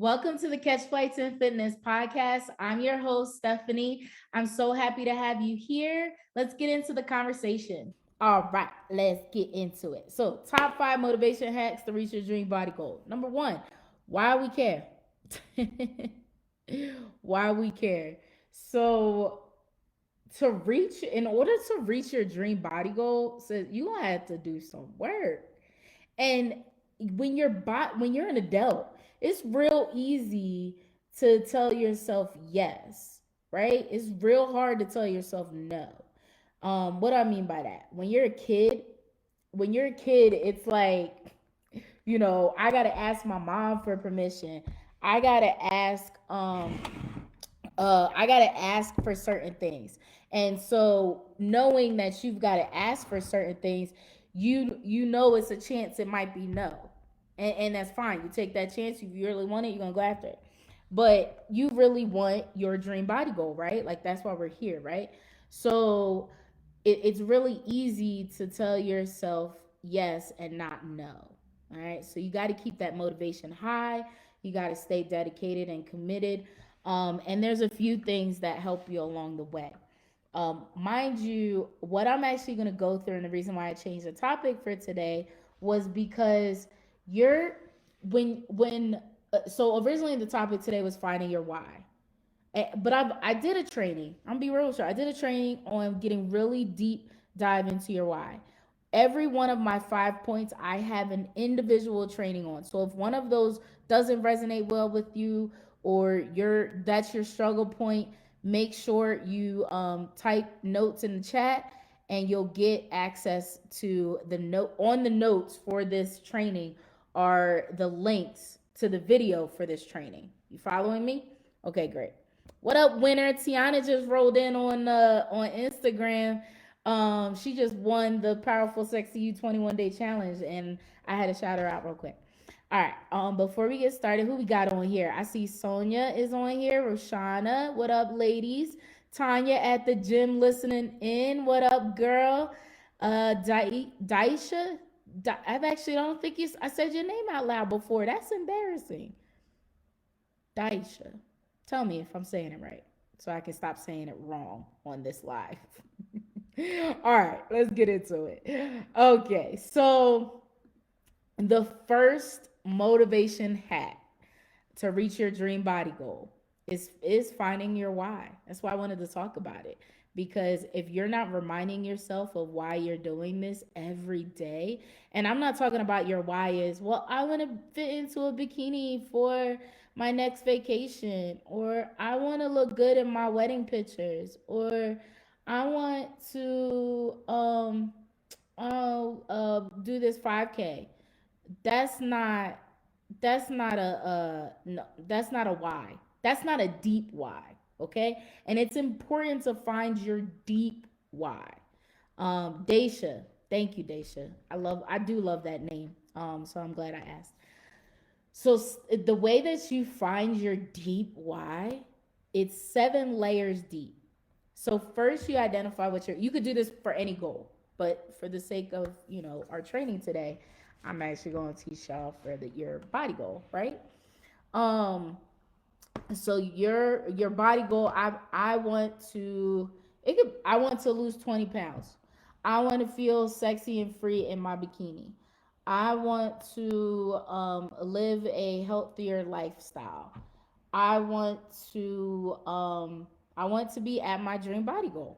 Welcome to the Catch Flights and Fitness podcast. I'm your host, Stephanie. I'm so happy to have you here. Let's get into the conversation. All right, let's get into it. So, top 5 motivation hacks to reach your dream body goal. Number 1, why we care. Why we care. So, in order to reach your dream body goal, so you gonna have to do some work. And when you're an adult, it's real easy to tell yourself yes, right? It's real hard to tell yourself no. What I mean by that? When you're a kid, it's like, I gotta ask my mom for permission. I gotta ask I gotta ask for certain things. And so knowing that you've got to ask for certain things, you know it's a chance it might be no. And that's fine. You take that chance. If you really want it, you're gonna go after it. But you really want your dream body goal, right? Like that's why we're here, right? So it's really easy to tell yourself yes and not no. All right. So you got to keep that motivation high. You got to stay dedicated and committed. And there's a few things that help you along the way. Mind you, what I'm actually going to go through, and the reason why I changed the topic for today was because you're when so originally the topic today was finding your why. But I did a training. I'm gonna be real with you. I did a training on getting really deep dive into your why. Every one of my 5 points, I have an individual training on. So if one of those doesn't resonate well with you, or that's your struggle point, make sure you type notes in the chat, and you'll get access to the note on the notes for this training are the links to the video for this training. You following me? Okay, great. What up, winner? Tiana just rolled in on Instagram. She just won the Powerful Sexy You 21 Day Challenge, and I had to shout her out real quick. All right. Before we get started, who we got on here? I see Sonia is on here. Roshana, what up, ladies? Tanya at the gym listening in. What up, girl? Daisha. I've actually don't think I said your name out loud before. That's embarrassing. Daisha. Tell me if I'm saying it right so I can stop saying it wrong on this live. All right, let's get into it. Okay, so the first motivation hack to reach your dream body goal is finding your why. That's why I wanted to talk about it, because if you're not reminding yourself of why you're doing this every day, and I'm not talking about your why is, well, I want to fit into a bikini for my next vacation, or I want to look good in my wedding pictures, or I want to do this 5K. That's not that's not a why. That's not a deep why. Okay, and it's important to find your deep why. Daisha, thank you, Daisha. I do love that name. So I'm glad I asked. So the way that you find your deep why, it's 7 layers deep. So first you identify you could do this for any goal, but for the sake of, our training today, I'm actually going to teach y'all for your body goal, right? Um, so your body goal, I want to I want to lose 20 pounds. I want to feel sexy and free in my bikini. I want to live a healthier lifestyle. I want to be at my dream body goal.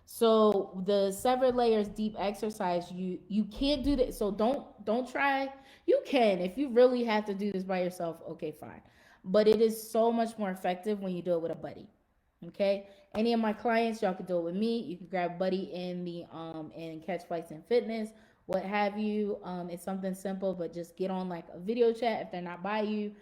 So the 7 layers deep exercise, you can't do that. So don't try. You can if you really have to do this by yourself. Okay, fine. But it is so much more effective when you do it with a buddy. Okay. Any of my clients, y'all could do it with me. You can grab buddy in the in Catch Flights and Fitness, what have you. It's something simple, but just get on like a video chat if they're not by you.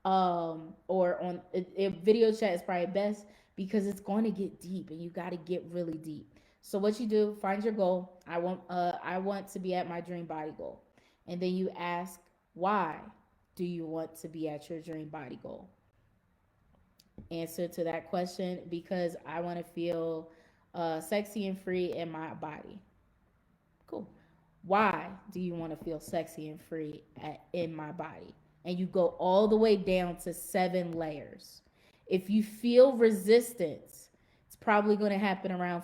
Or on if video chat is probably best because it's going to get deep and you got to get really deep. So what you do, find your goal. I want to be at my dream body goal. And then you ask, why do you want to be at your dream body goal? Answer to that question, because I want to feel sexy and free in my body. Cool. Why do you want to feel sexy and free in my body? and you go all the way down to 7 layers. If you feel resistance, it's probably going to happen around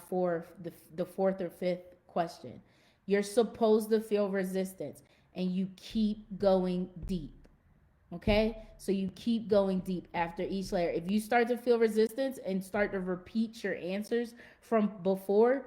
the fourth or fifth question. You're supposed to feel resistance, and you keep going deep. Okay, so you keep going deep after each layer. If you start to feel resistance and start to repeat your answers from before,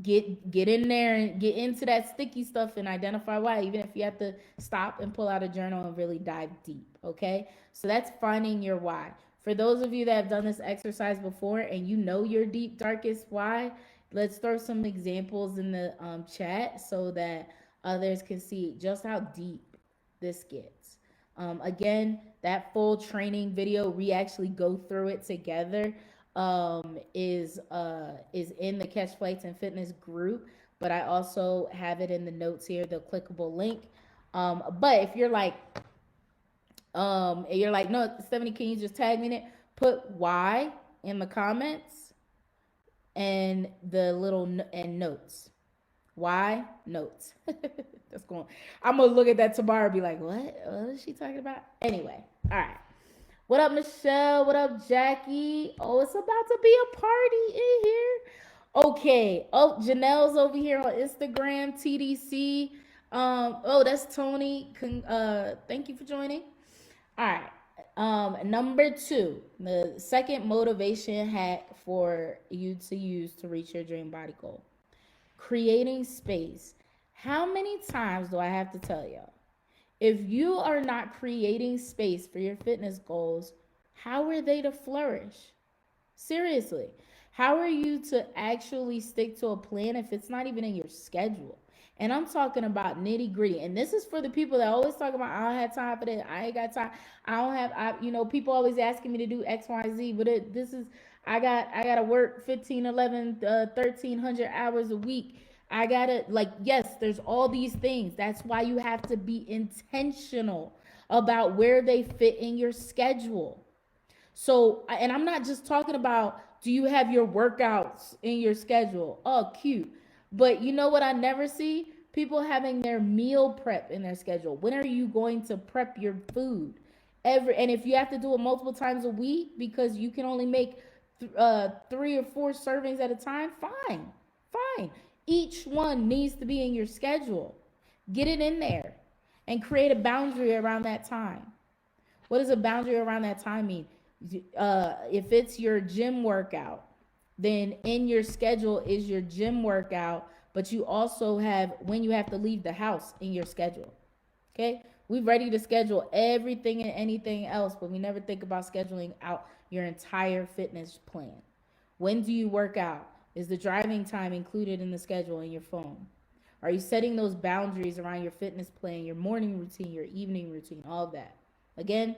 get in there and get into that sticky stuff and identify why, even if you have to stop and pull out a journal and really dive deep. Okay, so that's finding your why. For those of you that have done this exercise before and you know your deep darkest why, let's throw some examples in the chat so that others can see just how deep this gets. Again, that full training video, we actually go through it together, is in the Catch Flights and Fitness group, but I also have it in the notes here, the clickable link. But if you're like, no, Stephanie, can you just tag me in it? Put why in the comments and the little and notes. Why? Notes. That's going. I'm gonna look at that tomorrow and be like, what is she talking about? Anyway, all right. What up, Michelle? What up, Jackie? Oh, it's about to be a party in here. Okay. Oh, Janelle's over here on Instagram, TDC. Oh, that's Tony. Thank you for joining. All right. Number 2, the second motivation hack for you to use to reach your dream body goal. Creating space. How many times do I have to tell y'all? If you are not creating space for your fitness goals, how are they to flourish? Seriously, how are you to actually stick to a plan if it's not even in your schedule? And I'm talking about nitty gritty. And this is for the people that always talk about, I don't have time for that. I ain't got time. People always asking me to do X, Y, Z. But I got to work 15, 11, 1,300 hours a week. I got to, yes, there's all these things. That's why you have to be intentional about where they fit in your schedule. So, and I'm not just talking about, do you have your workouts in your schedule? Oh, cute. But you know what I never see? People having their meal prep in their schedule. When are you going to prep your food? And if you have to do it multiple times a week because you can only make 3 or 4 servings at a time, fine. Each one needs to be in your schedule. Get it in there and create a boundary around that time. What does a boundary around that time mean? If it's your gym workout, then in your schedule is your gym workout, but you also have when you have to leave the house in your schedule. Okay? We're ready to schedule everything and anything else, but we never think about scheduling out your entire fitness plan. When do you work out? Is the driving time included in the schedule in your phone? Are you setting those boundaries around your fitness plan, your morning routine, your evening routine, all of that? Again,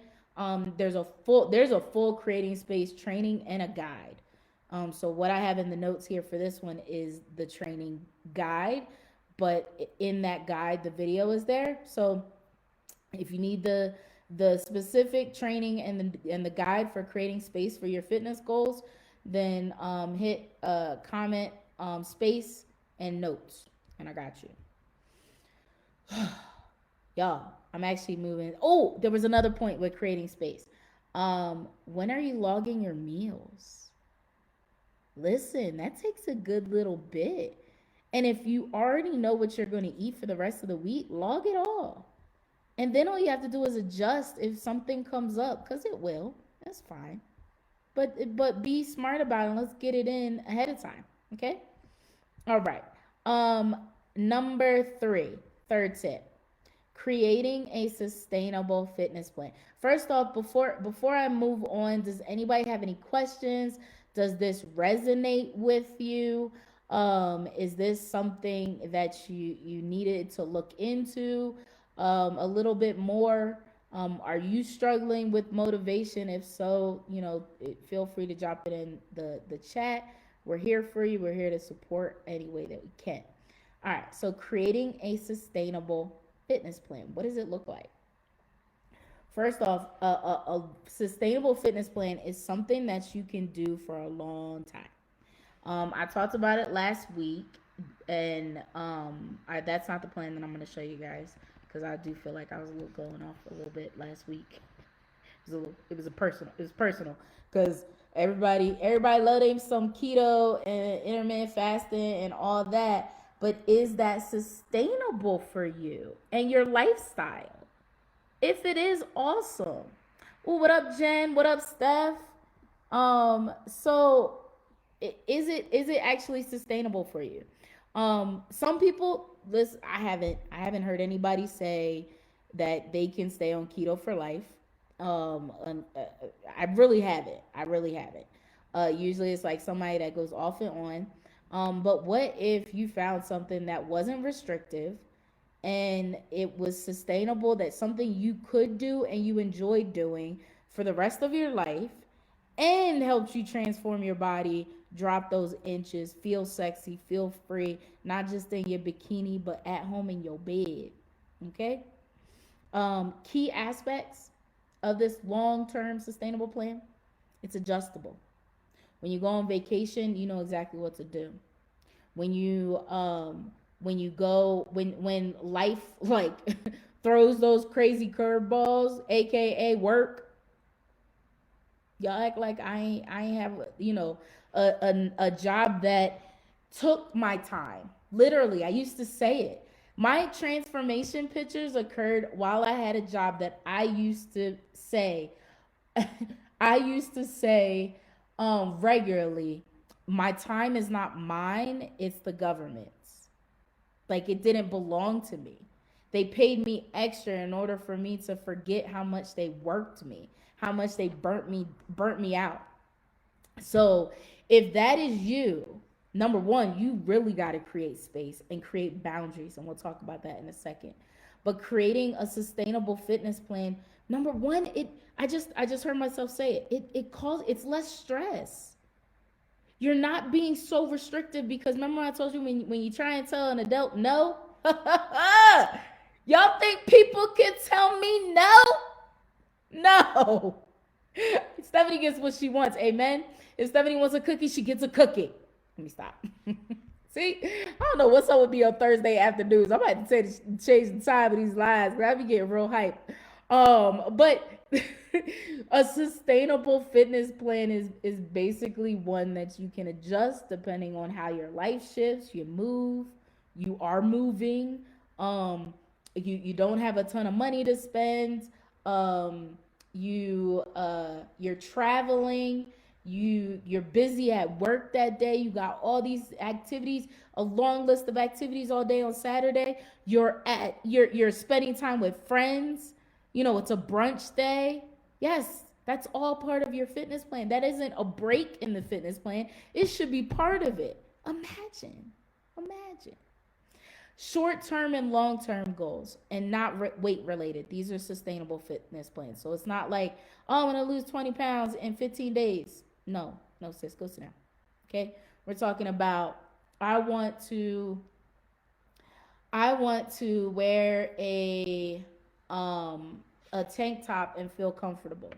there's a full creating space training and a guide. So what I have in the notes here for this one is the training guide, but in that guide, the video is there. So if you need the specific training and the guide for creating space for your fitness goals, then hit comment space and notes, and I got you. Y'all, I'm actually moving. Oh, there was another point with creating space. When are you logging your meals? Listen, that takes a good little bit. And if you already know what you're going to eat for the rest of the week, log it all. And then all you have to do is adjust if something comes up, because it will. That's fine. But be smart about it, and let's get it in ahead of time. Okay? All right. Number 3, third tip. Creating a sustainable fitness plan. First off, before I move on, does anybody have any questions? Does this resonate with you? Is this something that you needed to look into a little bit more? Are you struggling with motivation? If so, feel free to drop it in the chat. We're here for you. We're here to support any way that we can. All right, so creating a sustainable fitness plan. What does it look like? First off, a sustainable fitness plan is something that you can do for a long time. I talked about it last week, and that's not the plan that I'm going to show you guys, because I do feel like I was a little going off a little bit last week. It was personal because everybody love them some keto and intermittent fasting and all that, but is that sustainable for you and your lifestyle? If it is, awesome. Well, what up, Jen? What up, Steph? So is it actually sustainable for you? Some people, listen, I haven't heard anybody say that they can stay on keto for life. I really haven't. I really haven't. Usually it's like somebody that goes off and on. But what if you found something that wasn't restrictive and it was sustainable, that something you could do and you enjoyed doing for the rest of your life, and helps you transform your body, drop those inches, feel sexy, feel free, not just in your bikini, but at home in your bed. Okay? Key aspects of this long-term sustainable plan: it's adjustable. When you go on vacation, you know exactly what to do. When you go when life like throws those crazy curveballs, aka work, y'all act like I ain't have a job that took my time. Literally, I used to say it. My transformation pictures occurred while I had a job that I used to say I used to say regularly, my time is not mine, it's the government's. Like, it didn't belong to me. They paid me extra in order for me to forget how much they worked me, how much they burnt me out. So if that is you, number one, you really got to create space and create boundaries, and we'll talk about that in a second. But creating a sustainable fitness plan, number one, I just heard myself say it. It's less stress. You're not being so restrictive, because remember I told you, when you try and tell an adult no, y'all think people can tell me no? No. Stephanie gets what she wants. Amen. If Stephanie wants a cookie, she gets a cookie. Let me stop. See, I don't know what's up with me on Thursday afternoons. I'm about to change the time of these lives, but I be getting real hype. But a sustainable fitness plan is basically one that you can adjust depending on how your life shifts. You are moving. You don't have a ton of money to spend. You're traveling. You're busy at work that day. You got all these activities, a long list of activities all day on Saturday. You're spending time with friends. It's a brunch day. Yes, that's all part of your fitness plan. That isn't a break in the fitness plan. It should be part of it. Imagine. Short-term and long-term goals, and not weight related. These are sustainable fitness plans. So it's not like, oh, I'm going to lose 20 pounds in 15 days. No, sis, go sit down. Okay? We're talking about, I want to wear a tank top and feel comfortable.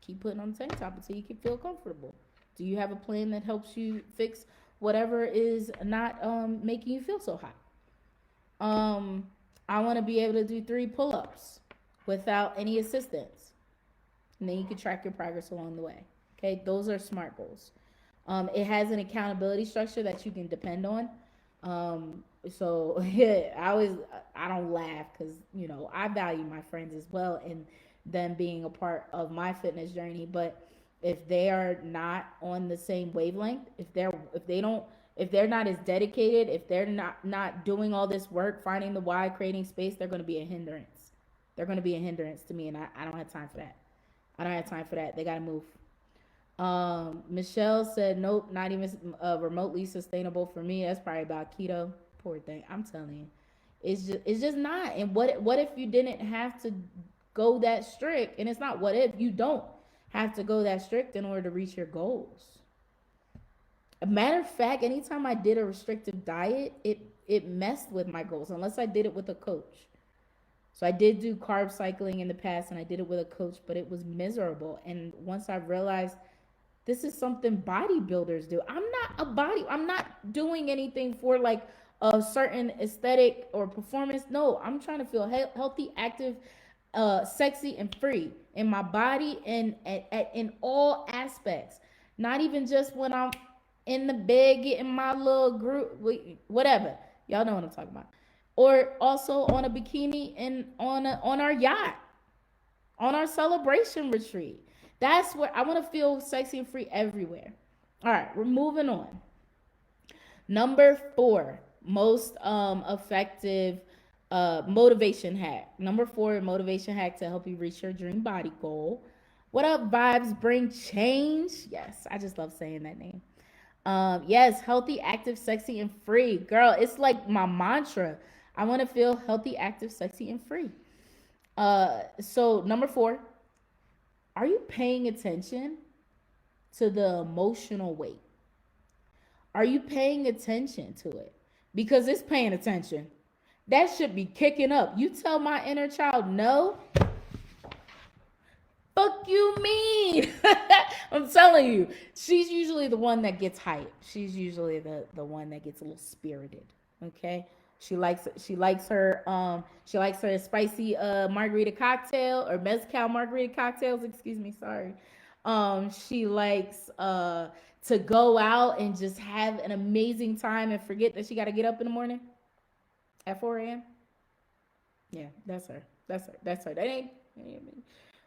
Keep putting on the tank top until you can feel comfortable. Do you have a plan that helps you fix whatever is not making you feel so hot? I want to be able to do 3 pull-ups without any assistance. And then you can track your progress along the way. Okay, those are SMART goals. It has an accountability structure that you can depend on. So I don't laugh, because I value my friends as well, and them being a part of my fitness journey. But if they are not on the same wavelength, if they're not as dedicated, if they're not doing all this work, finding the why, creating space, they're going to be a hindrance. They're going to be a hindrance to me, and I don't have time for that. They got to move. Michelle said, nope, not even remotely sustainable for me. That's probably about keto. Poor thing. I'm telling you, it's just not. And what if you didn't have to go that strict? And it's not what if you don't have to go that strict in order to reach your goals. A matter of fact, anytime I did a restrictive diet, it messed with my goals, unless I did it with a coach. So I did do carb cycling in the past, and I did it with a coach, but it was miserable. And once I realized this is something bodybuilders do, I'm not doing anything for like a certain aesthetic or performance. No, I'm trying to feel healthy, active, sexy, and free in my body and in all aspects. Not even just when I'm in the bed getting my little group, whatever. Y'all know what I'm talking about. Or also on a bikini and on our yacht, on our celebration retreat. That's where I want to feel sexy and free everywhere. All right, we're moving on. Number 4, most effective motivation hack. Number 4, motivation hack to help you reach your dream body goal. What up, vibes bring change? Yes, I just love saying that name. Yes, healthy, active, sexy, and free. Girl, it's like my mantra. I want to feel healthy, active, sexy, and free. So number 4, are you paying attention to the emotional weight? Are you paying attention to it? Because it's paying attention. That should be kicking up. You tell my inner child no. Fuck you mean? I'm telling you. She's usually the one that gets hyped. She's usually the one that gets a little spirited. Okay? She likes her spicy margarita cocktail or mezcal margarita cocktails, excuse me, sorry. She likes to go out and just have an amazing time and forget that she got to get up in the morning at 4 a.m. Yeah, that's her. That's her. That ain't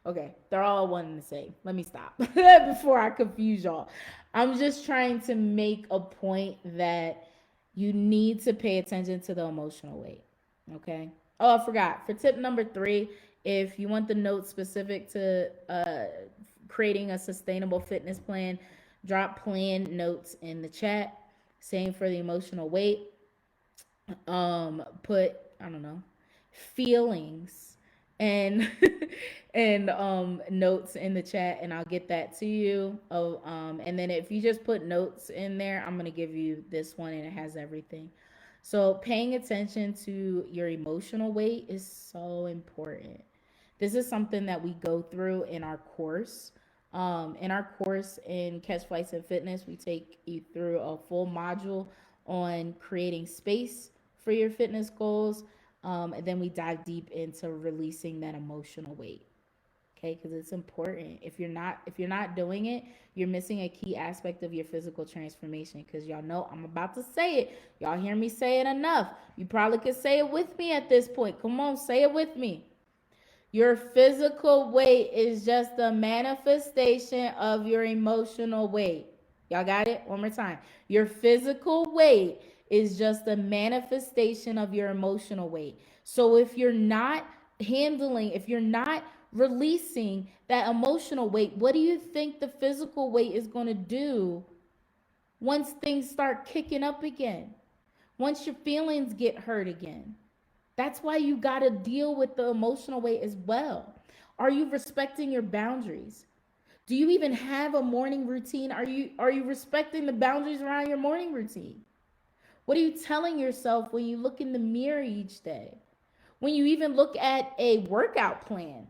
okay. They're all one and the same. Let me stop before I confuse y'all. I'm just trying to make a point that you need to pay attention to the emotional weight. Okay. Oh, I forgot. For tip number 3, if you want the notes specific to creating a sustainable fitness plan, drop plan notes in the chat. Same for the emotional weight. Put, I don't know, feelings and and notes in the chat, and I'll get that to you. And then if you just put notes in there, I'm gonna give you this one and it has everything. So paying attention to your emotional weight is so important. This is something that we go through in our course. In our course in Catch Flights and Fitness, we take you through a full module on creating space for your fitness goals. And then we dive deep into releasing that emotional weight. Okay, because it's important. If you're not doing it, you're missing a key aspect of your physical transformation. Because y'all know I'm about to say it. Y'all hear me say it enough. You probably could say it with me at this point. Come on, say it with me. Your physical weight is just a manifestation of your emotional weight. Y'all got it? One more time. Your physical weight is just a manifestation of your emotional weight. So if you're not releasing that emotional weight, what do you think the physical weight is going to do once things start kicking up again? Once your feelings get hurt again? That's why you got to deal with the emotional weight as well. Are you respecting your boundaries? Do you even have a morning routine? Are you respecting the boundaries around your morning routine? What are you telling yourself when you look in the mirror each day? When you even look at a workout plan?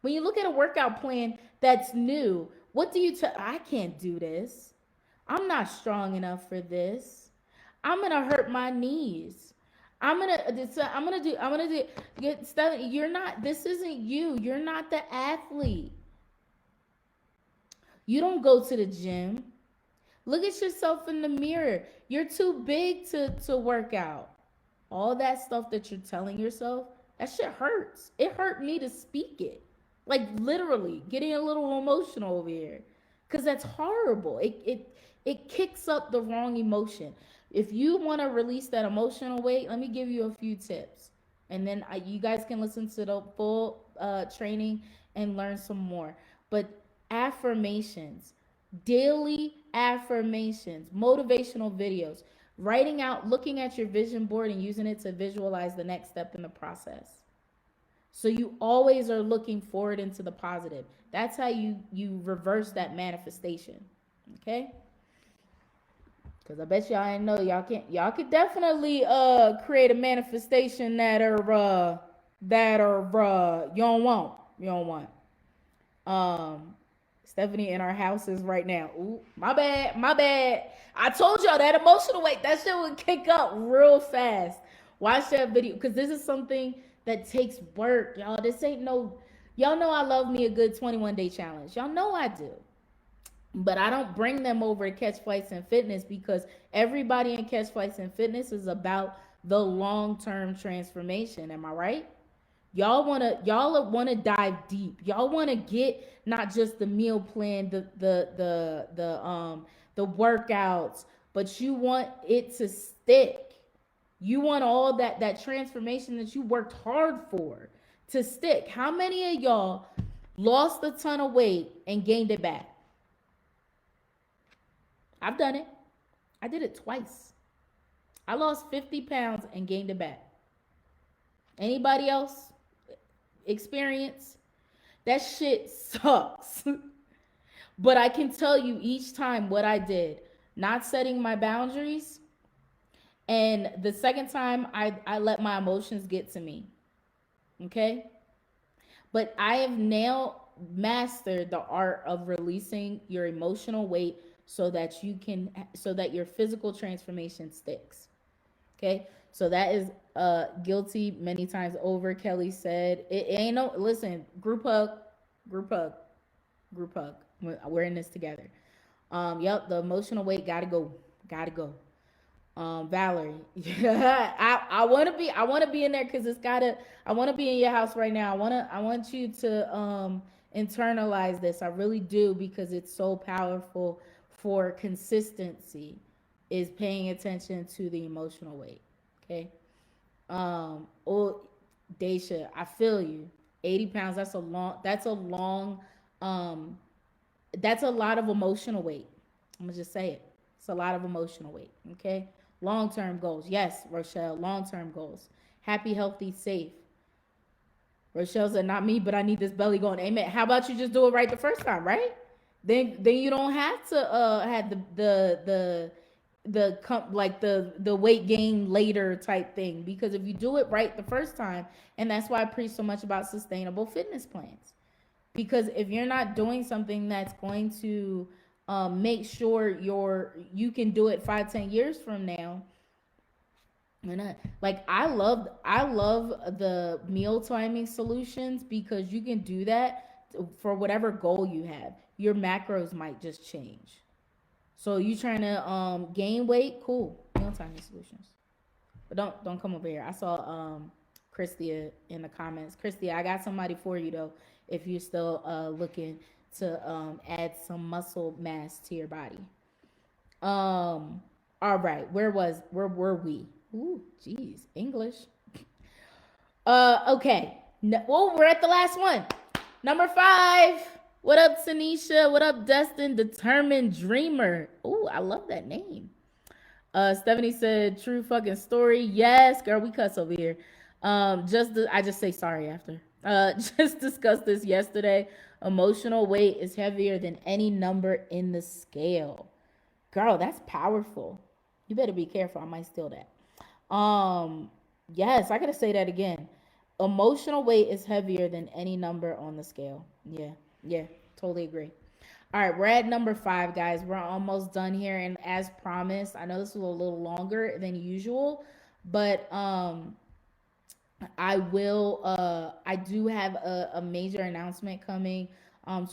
When you look at a workout plan that's new, what do you tell? I can't do this. I'm not strong enough for this. I'm going to hurt my knees. I'm gonna do get stuff. You're not, this isn't you. You're not the athlete. You don't go to the gym. Look at yourself in the mirror. You're too big to work out. All that stuff that you're telling yourself, that shit hurts. It hurt me to speak it. Like literally getting a little emotional over here. Cause that's horrible. It kicks up the wrong emotion. If you want to release that emotional weight, let me give you a few tips. And then you guys can listen to the full training and learn some more. But affirmations, daily affirmations, motivational videos, writing out, looking at your vision board and using it to visualize the next step in the process. So you always are looking forward into the positive. That's how you reverse that manifestation. Okay? Because I bet y'all ain't know y'all could definitely create a manifestation that you don't want. Stephanie in our houses right now. Ooh, my bad, my bad. I told y'all that emotional weight, that shit would kick up real fast. Watch that video because this is something that takes work, y'all. This ain't no, y'all know I love me a good 21-day challenge. Y'all know I do. But I don't bring them over to Catch Flights and Fitness because everybody in Catch Flights and Fitness is about the long-term transformation. Am I right? Y'all wanna dive deep. Y'all wanna get not just the meal plan, the workouts, but you want it to stick. You want all that transformation that you worked hard for to stick. How many of y'all lost a ton of weight and gained it back? I've done it. I did it twice. I lost 50 pounds and gained it back. Anybody else experience? That shit sucks. But I can tell you each time what I did. Not setting my boundaries. And the second time, I let my emotions get to me. Okay? But I have now mastered the art of releasing your emotional weight so that your physical transformation sticks. Okay? So that is guilty many times over. Kelly said, it ain't no, listen, group hug, group hug, group hug. We're in this together. Yep, the emotional weight gotta go. Gotta go. Valerie, I want to be in there because I want to be in your house right now. I want you to internalize this. I really do because it's so powerful for consistency. Is paying attention to the emotional weight. Okay. Oh, Daisha, I feel you. 80 pounds. That's a lot of emotional weight. I'm gonna just say it. It's a lot of emotional weight. Okay. Long-term goals. Yes, Rochelle, long-term goals. Happy, healthy, safe. Rochelle said, not me, but I need this belly going. Amen. How about you just do it right the first time, right? Then you don't have to have the weight gain later type thing, because if you do it right the first time, and that's why I preach so much about sustainable fitness plans, because if you're not doing something that's going to make sure you can do it 5-10 years from now. Like I love the meal timing solutions because you can do that for whatever goal you have. Your macros might just change. So you trying to gain weight, cool, meal timing solutions. But don't come over here. I saw Christia in the comments. Christia, I got somebody for you though if you're still looking to add some muscle mass to your body. All right, where were we? Ooh, geez, English. Okay. Well, we're at the last one. Number 5. What up, Tanisha? What up, Destin? Determined Dreamer. Ooh, I love that name. Stephanie said, true fucking story. Yes, girl, we cuss over here. I just say sorry after. Just discussed this yesterday. Emotional weight is heavier than any number in the scale. Girl, that's powerful. You better be careful. I might steal that. Yes, I gotta say that again. Emotional weight is heavier than any number on the scale. Yeah, totally agree. All right, we're at number 5, guys. We're almost done here, and as promised, I know this was a little longer than usual, but I do have a major announcement coming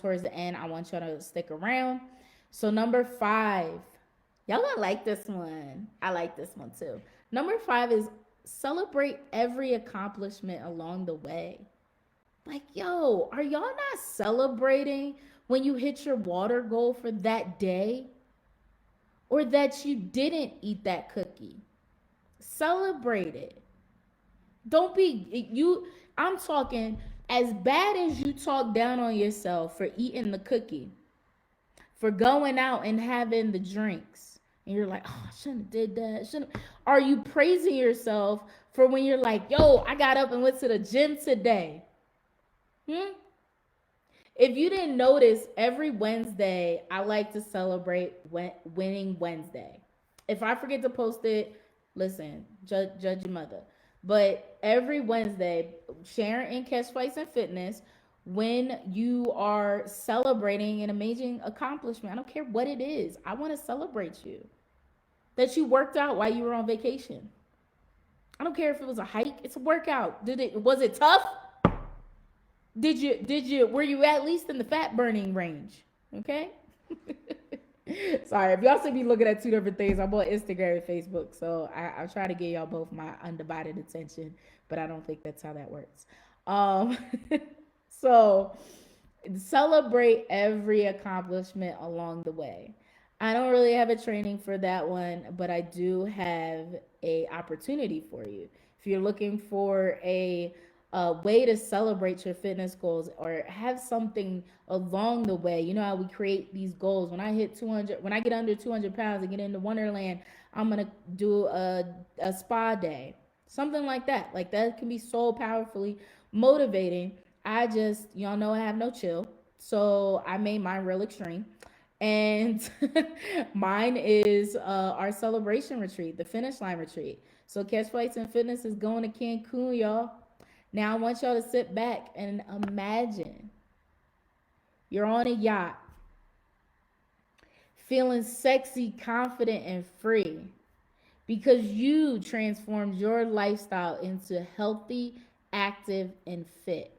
towards the end. I want y'all to stick around. So number 5, y'all gonna like this one. I like this one too. Number 5 is celebrate every accomplishment along the way. Like, yo, are y'all not celebrating when you hit your water goal for that day? Or that you didn't eat that cookie? Celebrate it. Don't be I'm talking as bad as you talk down on yourself for eating the cookie, for going out and having the drinks, and you're like, oh, I shouldn't have did that. Shouldn't. Are you praising yourself for when you're like, yo, I got up and went to the gym today? If you didn't notice, every Wednesday I like to celebrate Winning Wednesday. If I forget to post it, listen, judge your mother. But every Wednesday, Sharon and Catch Flights and Fitness, when you are celebrating an amazing accomplishment. I don't care what it is. I want to celebrate you. That you worked out while you were on vacation. I don't care if it was a hike, it's a workout. Was it tough? Did you were you at least in the fat burning range? Okay? Sorry, if y'all see me looking at two different things, I'm on Instagram and Facebook, so I'll try to give y'all both my undivided attention, but I don't think that's how that works. Um, so celebrate every accomplishment along the way. I don't really have a training for that one, but I do have a opportunity for you. If you're looking for a way to celebrate your fitness goals or have something along the way, you know how we create these goals. When I hit 200, when I get under 200 pounds and get into Wonderland, I'm gonna do a spa day, something like that. Like that can be so powerfully motivating. Y'all know I have no chill, so I made mine real extreme. And mine is our celebration retreat, the finish line retreat. So Catch Flights and Fitness is going to Cancun, y'all. Now I want y'all to sit back and imagine you're on a yacht, feeling sexy, confident, and free because you transformed your lifestyle into healthy, active, and fit.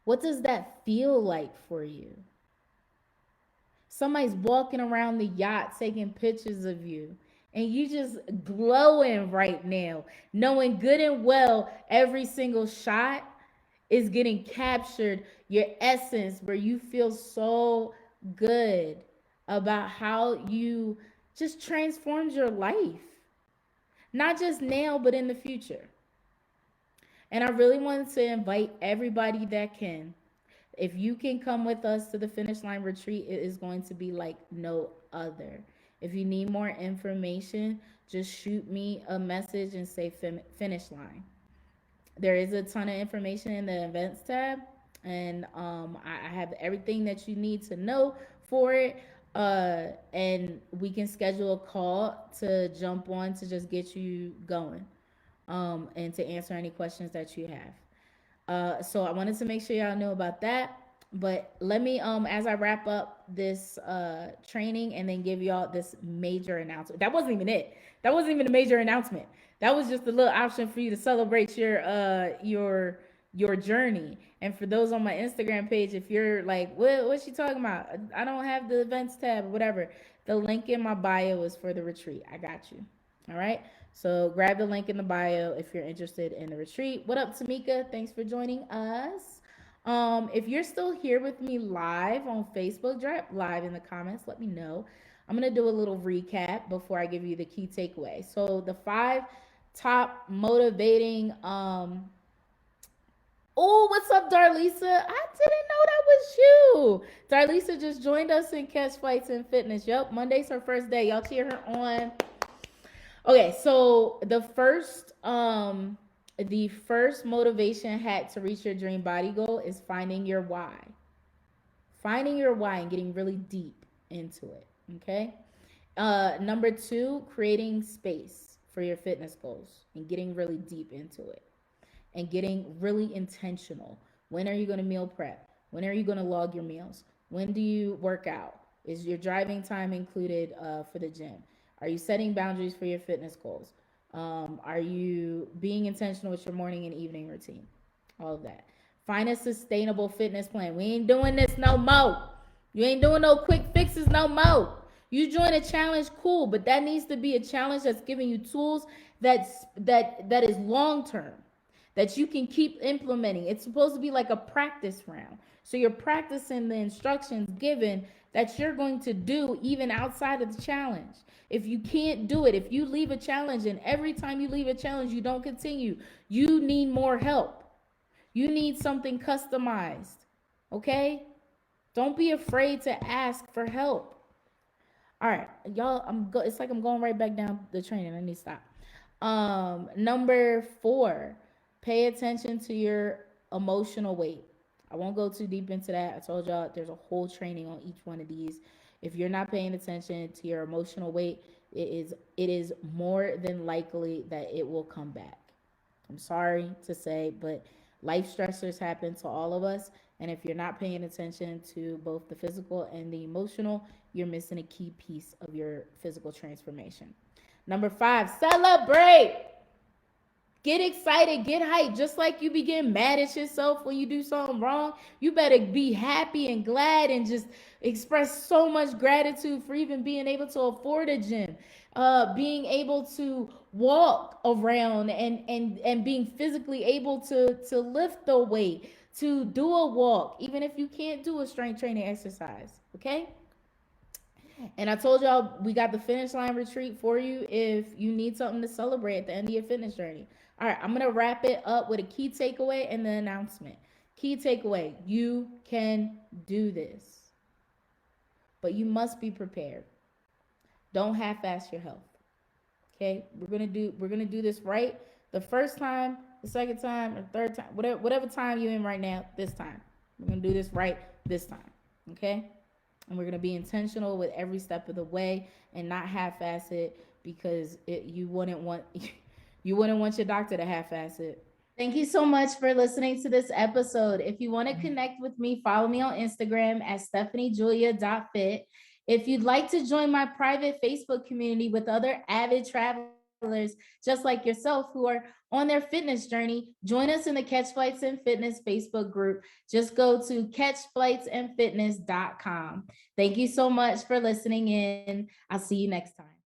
What does that feel like for you? Somebody's walking around the yacht taking pictures of you, and you just glowing right now, knowing good and well every single shot is getting captured, your essence, where you feel so good about how you just transformed your life, not just now but in the future. And I really wanted to invite everybody that can. If you can come with us to the finish line retreat, it is going to be like no other. If you need more information, just shoot me a message and say finish line. There is a ton of information in the events tab, and I have everything that you need to know for it. And we can schedule a call to jump on to just get you going, and to answer any questions that you have. So I wanted to make sure y'all know about that. But let me, as I wrap up this training and then give y'all this major announcement. That wasn't even it. That wasn't even a major announcement. That was just a little option for you to celebrate your journey. And for those on my Instagram page, if you're like, what's she talking about? I don't have the events tab or whatever. The link in my bio is for the retreat. I got you. All right. So grab the link in the bio if you're interested in the retreat. What up, Tamika? Thanks for joining us. If you're still here with me live on Facebook, drop live in the comments. Let me know. I'm going to do a little recap before I give you the key takeaway. So the 5 top motivating, oh, what's up, Darlisa? I didn't know that was you. Darlisa just joined us in Catch Flights and Fitness. Yep, Monday's her first day. Y'all cheer her on. Okay, so the first motivation hack to reach your dream body goal is finding your why. Finding your why and getting really deep into it. Okay. Number 2, creating space for your fitness goals and getting really deep into it and getting really intentional. When are you going to meal prep? When are you going to log your meals? When do you work out? Is your driving time included for the gym? Are you setting boundaries for your fitness goals? Are you being intentional with your morning and evening routine? All of that. Find a sustainable fitness plan. We ain't doing this no more. You ain't doing no quick fixes no more. You join a challenge, cool, but that needs to be a challenge that's giving you tools that is long term, that you can keep implementing. It's supposed to be like a practice round. So you're practicing the instructions given that you're going to do even outside of the challenge. If you can't do it, if you leave a challenge and every time you leave a challenge you don't continue, you need more help. You need something customized. Okay? Don't be afraid to ask for help. All right, y'all, it's like I'm going right back down the training. I need to stop. Number 4, pay attention to your emotional weight. I won't go too deep into that. I told y'all there's a whole training on each one of these. If you're not paying attention to your emotional weight, it is more than likely that it will come back. I'm sorry to say, but Life stressors happen to all of us. And if you're not paying attention to both the physical and the emotional, you're missing a key piece of your physical transformation. Number 5, celebrate. Get excited, get hyped. Just like you be getting mad at yourself when you do something wrong, you better be happy and glad and just express so much gratitude for even being able to afford a gym, being able to walk around and being physically able to lift the weight, to do a walk, even if you can't do a strength training exercise. Okay. And I told y'all we got the finish line retreat for you if you need something to celebrate at the end of your fitness journey. All right, I'm going to wrap it up with a key takeaway and the announcement. Key takeaway, you can do this, but you must be prepared. Don't half-ass your health. Okay? We're going to do this right the first time, the second time, or third time, whatever time you're in right now, this time. We're going to do this right this time. Okay? And we're going to be intentional with every step of the way and not half-ass it, because you wouldn't want your doctor to half-ass it. Thank you so much for listening to this episode. If you want to connect with me, follow me on Instagram at stephaniejulia.fit. If you'd like to join my private Facebook community with other avid travelers just like yourself who are on their fitness journey, join us in the Catch Flights and Fitness Facebook group. Just go to catchflightsandfitness.com. Thank you so much for listening in. I'll see you next time.